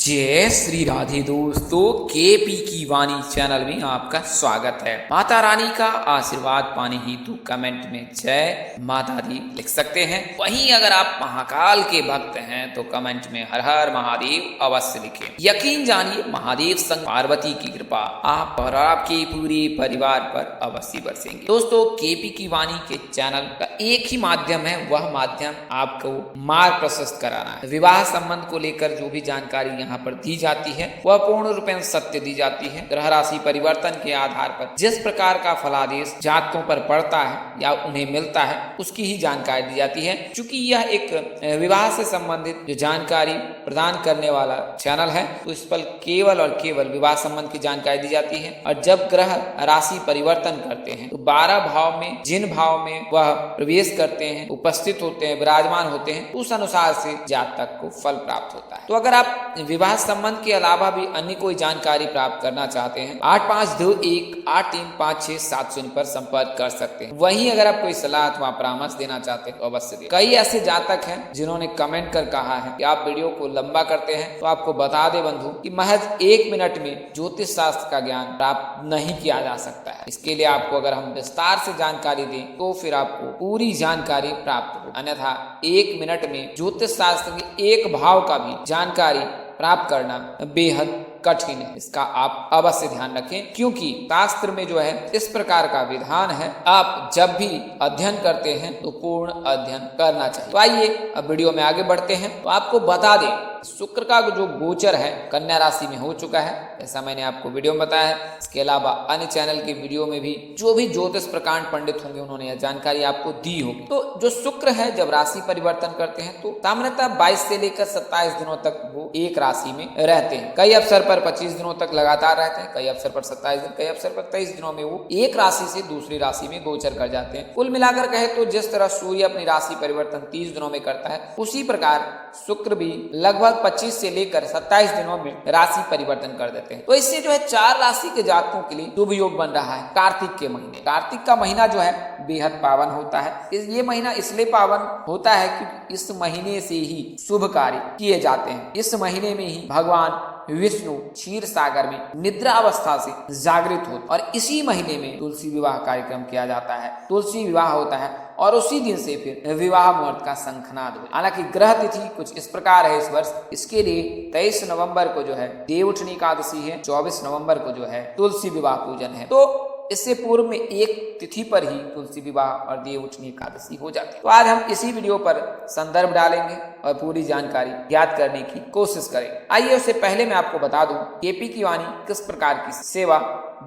जय श्री राधे दोस्तों, केपी की वाणी चैनल में आपका स्वागत है। माता रानी का आशीर्वाद पाने हेतु कमेंट में जय माता दी लिख सकते हैं। वहीं अगर आप महाकाल के भक्त हैं तो कमेंट में हर हर महादेव अवश्य लिखें। यकीन जानिए महादेव संग पार्वती की कृपा आप और आपके पूरे परिवार पर अवश्य बरसेंगे। दोस्तों, केपी की वाणी के चैनल का एक ही माध्यम है, वह माध्यम आपको मार्ग प्रशस्त कराना है। विवाह संबंध को लेकर जो भी जानकारी यहाँ पर दी जाती है वह पूर्ण रूपेण सत्य दी जाती है। ग्रह राशि परिवर्तन के आधार पर जिस प्रकार का फलादेश जातकों पर पड़ता है या उन्हें मिलता है उसकी ही जानकारी दी जाती है। चूंकि यह एक विवाह से संबंधित जो जानकारी प्रदान करने वाला चैनल है तो इस पर केवल और केवल विवाह संबंध की जानकारी दी जाती है। और जब ग्रह राशि परिवर्तन करते हैं तो 12 भाव में जिन भाव में वह प्रवेश करते हैं, उपस्थित होते हैं, विराजमान होते हैं, उस अनुसार से जातक को फल प्राप्त होता है। तो अगर आप विवाह संबंध के अलावा भी अन्य कोई जानकारी प्राप्त करना चाहते हैं 8521835670 पर संपर्क कर सकते हैं। वहीं अगर आप कोई सलाह अथवा परामर्श देना चाहते हैं तो अवश्य दें। कई ऐसे जातक हैं जिन्होंने कमेंट कर कहा है कि आप वीडियो को लंबा करते हैं, तो आपको बता दे बंधु कि महज 1 मिनट में ज्योतिष शास्त्र का ज्ञान प्राप्त नहीं किया जा सकता है। इसके लिए आपको अगर हम विस्तार से जानकारी दें तो फिर आपको पूरी जानकारी प्राप्त हो, अन्यथा 1 मिनट में ज्योतिष शास्त्र के एक भाव का भी जानकारी प्राप्त करना बेहद कठिन है। इसका आप अवश्य ध्यान रखें, क्योंकि शास्त्र में जो है इस प्रकार का विधान है, आप जब भी अध्ययन करते हैं तो पूर्ण अध्ययन करना चाहिए। तो आइए अब वीडियो में आगे बढ़ते हैं। तो आपको बता दें शुक्र का जो गोचर है कन्या राशि में हो चुका है, ऐसा मैंने आपको वीडियो में बताया है। इसके अलावा अन्य चैनल के वीडियो में भी जो भी ज्योतिष प्रकांड पंडित होंगे उन्होंने यह जानकारी आपको दी होगी। तो जो शुक्र है जब राशि परिवर्तन करते हैं तो सामान्यतः 22 से लेकर 27 दिनों तक वो एक राशि में रहते हैं। कई अवसर पर 25 दिनों तक लगातार रहते हैं, कई अवसर पर 27 दिन, कई अवसर पर 23 दिनों में वो एक राशि से दूसरी राशि में गोचर कर जाते हैं। कुल मिलाकर कहे तो जिस तरह सूर्य अपनी राशि परिवर्तन 30 दिनों में करता है, उसी प्रकार शुक्र भी लगभग 25 से लेकर 27 दिनों में राशि परिवर्तन कर देते हैं। तो इससे जो है 4 राशि के जातकों के लिए शुभ योग बन रहा है। कार्तिक के महीने, कार्तिक का महीना जो है बेहद पावन होता है। ये महीना इसलिए पावन होता है क्योंकि इस महीने से ही शुभ कार्य किए जाते हैं। इस महीने में ही भगवान विष्णु क्षीर सागर में निद्रा अवस्था से जागृत होते और इसी महीने में तुलसी विवाह कार्यक्रम किया जाता है। तुलसी विवाह होता है और उसी दिन से फिर विवाह मुहूर्त का शंखनाद हो। हालांकि ग्रह तिथि कुछ इस प्रकार है इस वर्ष, इसके लिए 23 नवंबर को जो है देवउठनी एकादशी है, 24 नवंबर को जो है तुलसी विवाह पूजन है। तो इससे पूर्व में एक तिथि पर ही तुलसी विवाह और देवउठनी एकादशी हो जाती है। तो आज हम इसी वीडियो पर संदर्भ डालेंगे और पूरी जानकारी ज्ञात करने की कोशिश करेंगे। आइए उससे पहले मैं आपको बता दूं केपी की वाणी किस प्रकार की सेवा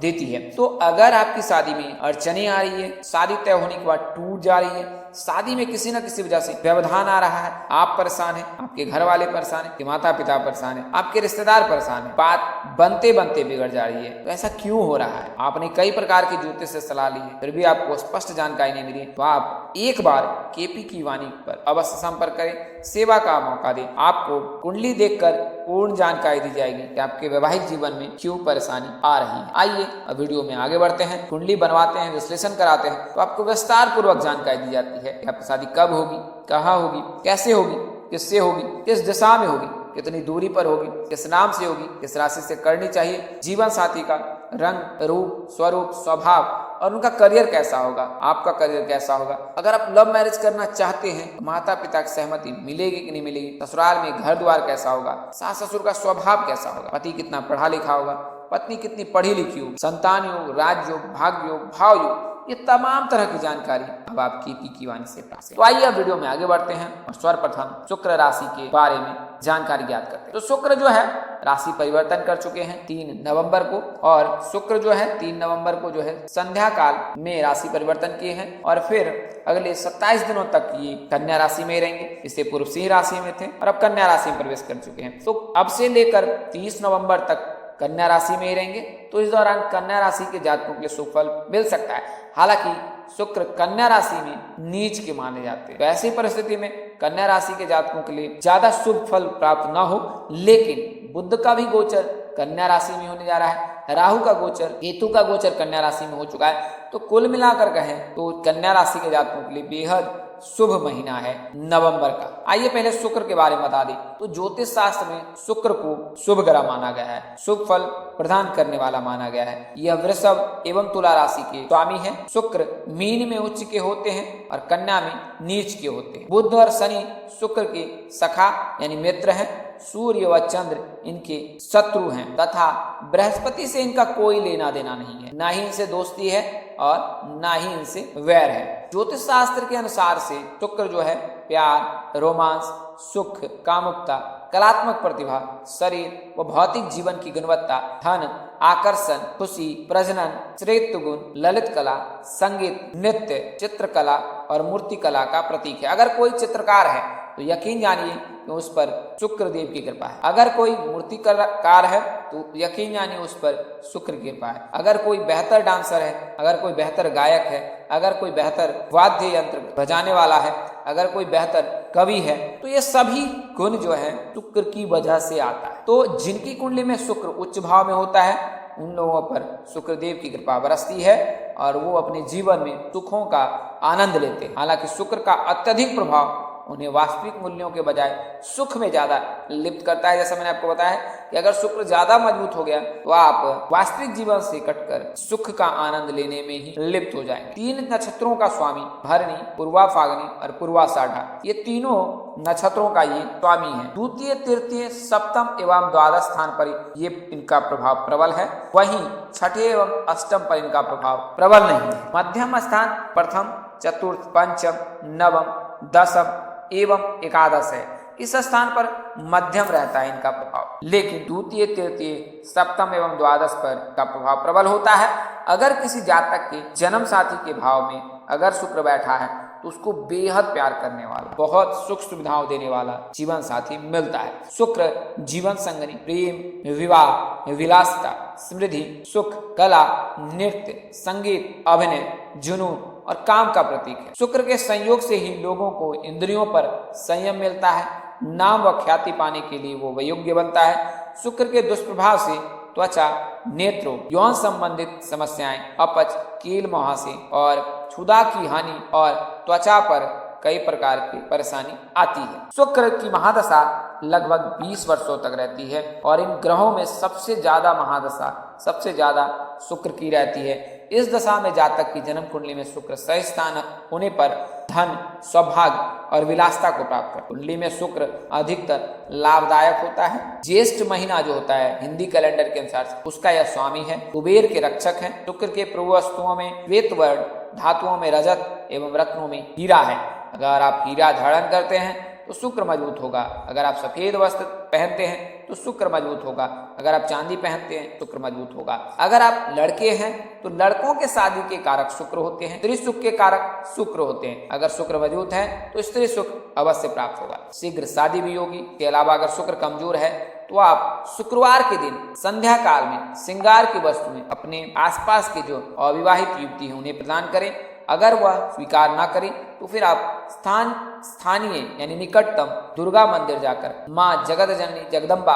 देती है। तो अगर आपकी शादी में अड़चने आ रही है, शादी तय होने के बाद टूट जा रही है, शादी में किसी न किसी वजह से व्यवधान आ रहा है, आप परेशान हैं, आपके घर वाले परेशान हैं, माता पिता परेशान हैं, आपके रिश्तेदार परेशान हैं, बात बनते बनते बिगड़ जा रही है, तो ऐसा क्यों हो रहा है? आपने कई प्रकार के ज्योतिष से सलाह ली है फिर भी आपको स्पष्ट जानकारी नहीं मिली, तो आप एक बार केपी की वाणी पर अवश्य संपर्क करें, सेवा का मौका दें। आपको कुंडली देखकर पूर्ण जानकारी दी जाएगी कि आपके वैवाहिक जीवन में क्यों परेशानी आ रही है। आइए अब वीडियो में आगे बढ़ते हैं। कुंडली बनवाते हैं, विश्लेषण कराते हैं, तो आपको विस्तार पूर्वक जानकारी दी जाती है कि आपकी शादी कब होगी, कहाँ होगी, कैसे होगी, किससे होगी, किस दिशा में होगी, कितनी दूरी पर होगी, किस नाम से होगी, किस राशि से करनी चाहिए, जीवन साथी का रंग, रूप, स्वरूप, स्वभाव और उनका करियर कैसा होगा, आपका करियर कैसा होगा। अगर आप लव मैरिज करना चाहते हैं तो माता पिता की सहमति मिलेगी कि नहीं मिलेगी, ससुराल में घर द्वार कैसा होगा, सास ससुर का स्वभाव कैसा होगा, पति कितना पढ़ा लिखा होगा, पत्नी कितनी पढ़ी लिखी होगी, संतान योग, राज योग, भाग्य योग, भाव योग, ये तमाम तरह की जानकारी अब आप केपी की वाणी से प्राप्त। तो आइए अब वीडियो में आगे बढ़ते हैं और सर्वप्रथम शुक्र राशि के बारे में जानकारी ज्ञात करते हैं। तो शुक्र जो है राशि परिवर्तन कर चुके हैं 3 नवंबर को, और शुक्र जो है 3 नवंबर को जो है संध्या काल में राशि परिवर्तन किए हैं और फिर अगले 27 दिनों तक ये कन्या राशि में रहेंगे। इससे पूर्व सिंह राशि में थे और अब कन्या राशि में प्रवेश कर चुके हैं। तो अब से लेकर 30 नवंबर तक कन्या राशि में ही रहेंगे। तो इस दौरान कन्या राशि के जातकों के लिए शुभ फल मिल सकता है। हालांकि शुक्र कन्या राशि में नीच के माने जाते हैं, तो ऐसी परिस्थिति में कन्या राशि के जातकों के लिए ज्यादा शुभ फल प्राप्त न हो, लेकिन बुध का भी गोचर कन्या राशि में होने जा रहा है, राहु का गोचर, केतु का गोचर कन्या राशि में हो चुका है। तो कुल मिलाकर कहें तो कन्या राशि के जातकों के लिए बेहद शुभ महीना है नवंबर का। आइए पहले शुक्र के बारे में बता दें। तो ज्योतिष शास्त्र में शुक्र को शुभ ग्रह माना गया है, शुभ फल प्रदान करने वाला माना गया है। यह वृषभ एवं तुला राशि के स्वामी है। शुक्र मीन में उच्च के होते हैं और कन्या में नीच के होते हैं। बुध और शनि शुक्र के सखा यानी मित्र हैं। सूर्य व चंद्र इनके शत्रु हैं तथा बृहस्पति से इनका कोई लेना देना नहीं है, ना ही इनसे दोस्ती है और ना ही इनसे वैर है। ज्योतिष शास्त्र के अनुसार से शुक्र जो है प्यार, रोमांस, सुख, कामुकता, कलात्मक प्रतिभा, शरीर व भौतिक जीवन की गुणवत्ता, धन, आकर्षण, खुशी, प्रजनन, श्रेष्ठ गुण, ललित कला, संगीत, नृत्य, चित्रकला और मूर्ति कला का प्रतीक है। अगर कोई चित्रकार है तो यकीन जानिए कि उस पर शुक्र देव की कृपा है। अगर कोई मूर्तिकार है तो यकीन जानिए उस पर शुक्र की कृपा है। अगर कोई बेहतर डांसर है, अगर कोई बेहतर गायक है, अगर कोई बेहतर वाद्य यंत्र बजाने वाला है, अगर कोई बेहतर कवि है, तो ये सभी गुण जो है शुक्र की वजह से आता है। तो जिनकी कुंडली में शुक्र उच्च भाव में होता है उन लोगों पर शुक्रदेव की कृपा बरसती है और वो अपने जीवन में सुखों का आनंद लेते हैं। हालांकि शुक्र का अत्यधिक प्रभाव उन्हें वास्तविक मूल्यों के बजाय सुख में ज्यादा लिप्त करता है। जैसा मैंने आपको बताया कि अगर शुक्र ज्यादा मजबूत हो गया तो आप वास्तविक जीवन से कटकर सुख का आनंद लेने में ही लिप्त हो जाएंगे। 3 नक्षत्रों का स्वामी भरणी, पूर्वा फागनी और पूर्वाषाढ़ा, ये तीनों नक्षत्रों का ये स्वामी है। द्वितीय, तृतीय, सप्तम एवं द्वादश स्थान पर ये इनका प्रभाव प्रबल है, वहीं छठे एवं अष्टम पर इनका प्रभाव प्रबल नहीं है। मध्यम स्थान प्रथम, चतुर्थ, पंचम, नवम, दशम एवं एकादश है। इस स्थान पर मध्यम रहता है इनका प्रभाव, लेकिन द्वितीय, तृतीय, सप्तम एवं द्वादश पर का प्रभाव प्रबल होता है। अगर किसी जातक के जन्म साथी के भाव में अगर शुक्र बैठा है तो उसको बेहद प्यार करने वाला, बहुत सुख सुविधाओं देने वाला जीवन साथी मिलता है। शुक्र जीवन संगनी, प्रेम, विवाह, विलासिता, समृद्धि, सुख, कला, नृत्य, संगीत, अभिनय, जुनून और काम का प्रतीक है। शुक्र के संयोग से ही लोगों को इंद्रियों पर संयम मिलता है, नाम व ख्याति पाने के लिए वो योग्य बनता है। शुक्र के दुष्प्रभाव से त्वचा, नेत्रों, यौन संबंधित समस्याएं, अपच, कील मुहासे और क्षुधा की हानि और त्वचा पर कई प्रकार की परेशानी आती है। शुक्र की महादशा लगभग 20 वर्षों तक रहती है और इन ग्रहों में सबसे ज्यादा महादशा सबसे ज्यादा शुक्र की रहती है। इस दशा में जातक की जन्म कुंडली में शुक्र सही स्थान होने पर धन, सौभाग्य और विलासिता को प्राप्त कर। कुंडली में शुक्र अधिकतर लाभदायक होता है। ज्येष्ठ महीना जो होता है हिंदी कैलेंडर के अनुसार उसका यह स्वामी है, कुबेर के रक्षक है। शुक्र के प्रभु वस्तुओं में श्वेत वर्ण, धातुओं में रजत एवं रत्नों में हीरा है। अगर आप हीरा धारण करते हैं तो शुक्र मजबूत होगा। अगर आप सफेद वस्त्र पहनते हैं तो शुक्र मजबूत होगा। अगर आप चांदी पहनते हैं शुक्र मजबूत होगा। अगर आप लड़के हैं तो लड़कों के शादी के कारक शुक्र होते हैं, स्त्री सुख के कारक शुक्र होते हैं। अगर शुक्र मजबूत है तो स्त्री सुख अवश्य प्राप्त होगा, शीघ्र शादी भी होगी। इसके अलावा अगर शुक्र कमजोर है तो आप शुक्रवार के दिन संध्या काल में श्रृंगार की वस्तु में अपने आसपास के जो अविवाहित युवती हैं उन्हें प्रदान करें। अगर वह स्वीकार ना करें तो फिर आप स्थानीय यानी निकटतम दुर्गा मंदिर जाकर माँ जगत जननी जगदम्बा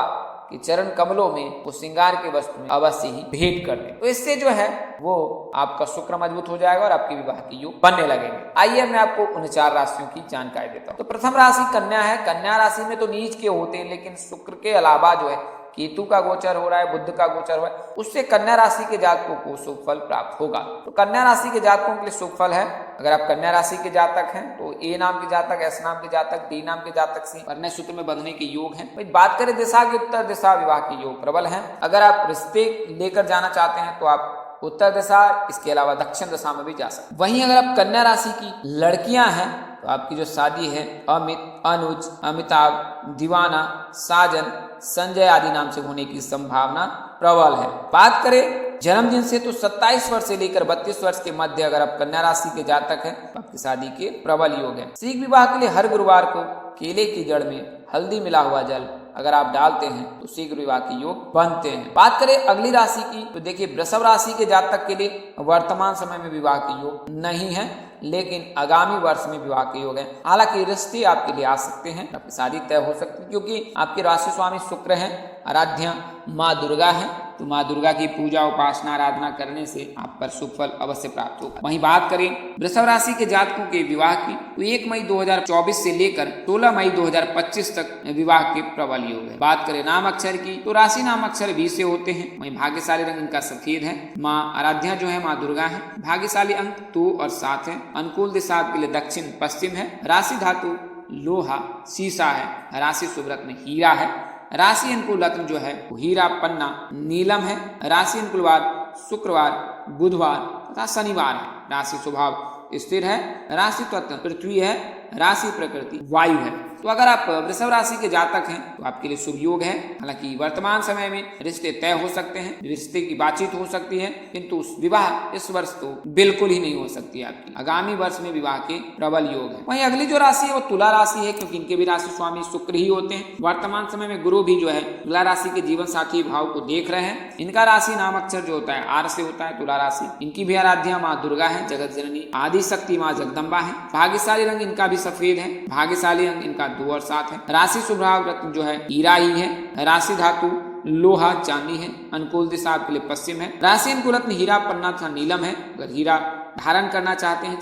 के चरण कमलों में वो श्रृंगार की वस्तु में अवश्य ही भेंट कर दें। तो इससे जो है वो आपका शुक्र मजबूत हो जाएगा और आपके विवाह के योग बनने लगेंगे। आइए मैं आपको उन 4 राशियों की जानकारी देता हूँ। तो प्रथम राशि कन्या है। कन्या राशि में तो नीच के होते हैं, लेकिन शुक्र के अलावा जो है केतु का गोचर हो रहा है, बुध का गोचर हो रहा है, उससे कन्या राशि के जातकों को शुभ फल प्राप्त होगा। तो कन्या राशि के जातकों के लिए शुभ फल है। अगर आप कन्या राशि के जातक हैं तो ए नाम के जातक, एस नाम के जातक, डी नाम के जातक से वर्णय सूत्र में बंधने के योग हैं। बात करें दिशा की, उत्तर दिशा विवाह के योग प्रबल हैं। अगर आप रिश्ते लेकर जाना चाहते हैं तो आप उत्तर दिशा, इसके अलावा दक्षिण दिशा में भी जा सकते। वहीं अगर आप कन्या राशि की लड़कियां हैं तो आपकी जो शादी है अमित, अनुज, अमिताभ, दीवाना, साजन, संजय आदि नाम से होने की संभावना प्रबल है। बात करें जन्मदिन से तो 27 वर्ष से लेकर 32 वर्ष के मध्य अगर आप कन्या राशि के जातक हैं तो आपकी शादी के प्रबल योग है। शीघ्र विवाह के लिए हर गुरुवार को केले की जड़ में हल्दी मिला हुआ जल अगर आप डालते हैं तो शीघ्र विवाह के योग बनते हैं। बात करें अगली राशि की तो देखिए वृषभ राशि के जातक के लिए वर्तमान समय में विवाह के योग नहीं है, लेकिन आगामी वर्ष में विवाह के योग है। हालांकि रिश्ते आपके लिए आ सकते हैं, आपकी शादी तय हो सकती है, क्योंकि आपके राशि स्वामी शुक्र हैं, आराध्या माँ दुर्गा है तो माँ दुर्गा की पूजा उपासना आराधना करने से आप पर सुख फल अवश्य प्राप्त होगा। वहीं बात करें वृषभ राशि के जातकों के विवाह की, तो 1 मई 2024 से लेकर 16 मई 2025 तक विवाह के प्रबल योग है। बात करें नाम अक्षर की, तो राशि नाम अक्षर 20 से होते हैं। वहीं भाग्यशाली रंग इनका सफेद है। माँ आराध्या जो है माँ दुर्गा है। भाग्यशाली अंक 2 और 7 है। अनुकूल दिशा आपके लिए दक्षिण पश्चिम है। राशि धातु लोहा शीशा है। राशि शुभ रत्न हीरा है। राशि अनुकूल रत्न जो है वो हीरा पन्ना नीलम है। राशि अनुकूल वार शुक्रवार बुधवार तथा शनिवार है। राशि स्वभाव स्थिर है। राशि तत्व पृथ्वी है। राशि प्रकृति वायु है। तो अगर आप वृषभ राशि के जातक हैं तो आपके लिए शुभ योग है। हालांकि वर्तमान समय में रिश्ते तय हो सकते हैं, रिश्ते की बातचीत हो सकती है, किंतु विवाह इस वर्ष तो बिल्कुल ही नहीं हो सकती है आपकी। आगामी वर्ष में विवाह के प्रबल योग है। वहीं अगली जो राशि है वो तुला राशि है, क्योंकि इनके भी राशि स्वामी शुक्र ही होते हैं। वर्तमान समय में गुरु भी जो है तुला राशि के जीवन साथी भाव को देख रहे हैं। इनका राशि नाम अक्षर जो होता है आर से होता है। तुला राशि इनकी भी आराध्या माँ दुर्गा है। जगत जननी आदि शक्ति माँ जगदम्बा है। भाग्यशाली रंग इनका भी सफेद है। भाग्यशाली अंक इनका 2 और 7 है। राशि स्वभाव रत्न जो है हीरा ही है। राशि धातु लोहा चांदी है। अनुकूल दिशा आपके लिए पश्चिम है। राशि अनुकूल रत्न हीरा पन्ना तथा नीलम है। अगर हीरा धारण करना चाहती है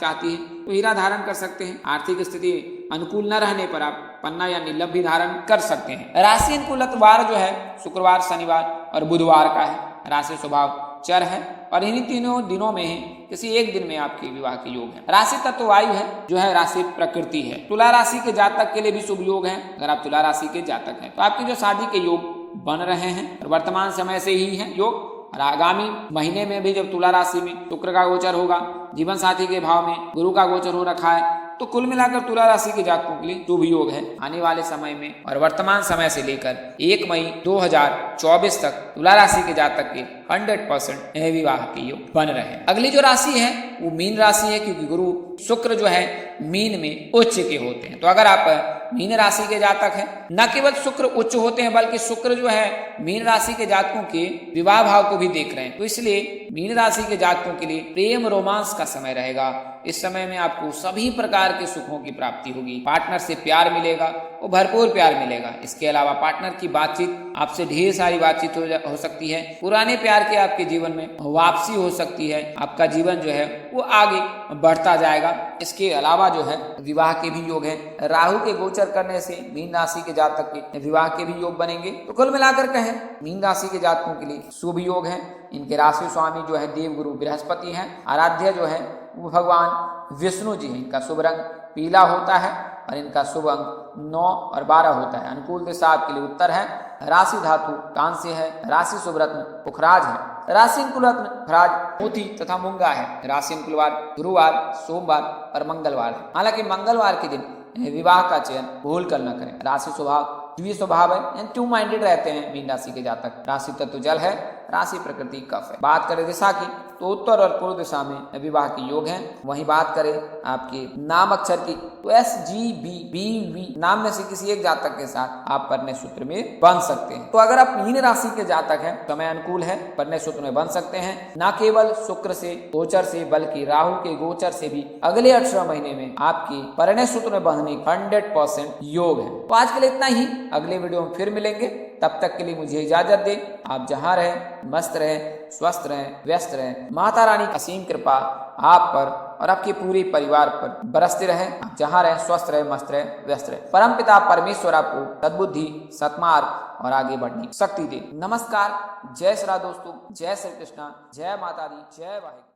तो हीरा धारण कर सकते हैं। आर्थिक स्थिति अनुकूल न रहने पर आप पन्ना या नीलम भी धारण कर सकते हैं। राशि अनुकूल वार जो है शुक्रवार शनिवार और बुधवार का है। राशि स्वभाव चर है और इन्हीं तीनों दिनों में ही किसी एक दिन में आपके विवाह के योग है। राशि तत्व वायु है जो है राशि प्रकृति है। तुला राशि के जातक के लिए भी शुभ योग है। अगर आप तुला राशि के जातक हैं तो आपके जो शादी के योग बन रहे हैं और वर्तमान समय से ही है योग, और आगामी महीने में भी जब तुला राशि में शुक्र का गोचर होगा, जीवन साथी के भाव में गुरु का गोचर हो रखा है, तो कुल मिलाकर तुला राशि के जातकों के लिए शुभ योग है। आने वाले समय में और वर्तमान समय से लेकर 1 मई 2024 तक तुला राशि के जातक के 100% विवाह के योग बन रहे हैं। अगली जो राशि है वो मीन राशि है, क्योंकि गुरु शुक्र जो है मीन में उच्च के होते हैं। तो अगर आप मीन राशि के जातक हैं, न केवल शुक्र उच्च होते हैं बल्कि शुक्र जो है मीन राशि के जातकों के विवाह भाव को भी देख रहे हैं। तो इसलिए मीन राशि के जातकों के लिए प्रेम रोमांस का समय रहेगा। इस समय में आपको सभी प्रकार के सुखों की प्राप्ति होगी। पार्टनर से प्यार मिलेगा, वो भरपूर प्यार मिलेगा। इसके अलावा पार्टनर की बातचीत, आपसे ढेर सारी बातचीत हो सकती है। पुराने प्यार के आपके जीवन में वापसी हो सकती है। आपका जीवन जो है वो आगे बढ़ता जाएगा। इसके अलावा जो है विवाह के भी योग है। राहु के गोचर करने से मीन राशि के जातक के विवाह के भी योग बनेंगे। तो कुल मिलाकर कहें मीन राशि के जातकों के लिए शुभ योग है। इनके राशि स्वामी जो है देवगुरु बृहस्पति हैं। आराध्य जो है वो भगवान विष्णु जी हैं। इनका शुभ रंग पीला होता है और इनका शुभ अंक 9 और 12 होता है। अनुकूल दिशा आपके लिए उत्तर है। राशि धातु कांस्य है। राशि शुभ रत्न पुखराज है। राशि अनुकूल रत्न खराज मोती तथा मूंगा है। राशि अनुकूल वार गुरुवार सोमवार और मंगलवार है। हालांकि मंगलवार के दिन विवाह का चयन भूल कर न करें। राशि स्वभाव द्वि स्वभाव है, टू माइंडेड रहते हैं मीन राशि के जातक। राशि तत्व जल है। राशि प्रकृति कफ है। बात करें दिशा की तो उत्तर और पूर्व दिशा में विवाह के योग हैं। वहीं बात करें आपके नाम अक्षर की तो SGBBV नाम में से किसी एक जातक के साथ आप परिणय सूत्र में बन सकते हैं। तो अगर आप मीन राशि के जातक हैं, समय अनुकूल है, परिणय सूत्र में बन सकते हैं। न केवल शुक्र से गोचर से बल्कि राहु के गोचर से भी अगले 18 महीने में आपकी परिणय सूत्र में बंधने 100% योग है। तो आज के लिए इतना ही। अगले वीडियो में फिर मिलेंगे। तब तक के लिए मुझे इजाजत दें। आप जहां रहें मस्त रहें, स्वस्थ रहें, व्यस्त रहें। माता रानी की असीम कृपा आप पर और आपके पूरे परिवार पर बरसते रहे। आप जहां रहें स्वस्थ रहें, मस्त रहें, व्यस्त रहें। परमपिता परमेश्वर आपको सद्बुद्धि, सत्मार्ग और आगे बढ़ने की शक्ति दे। नमस्कार। जय श्री राम दोस्तों। जय श्री कृष्णा। जय माता दी। जय वाहिगुरु।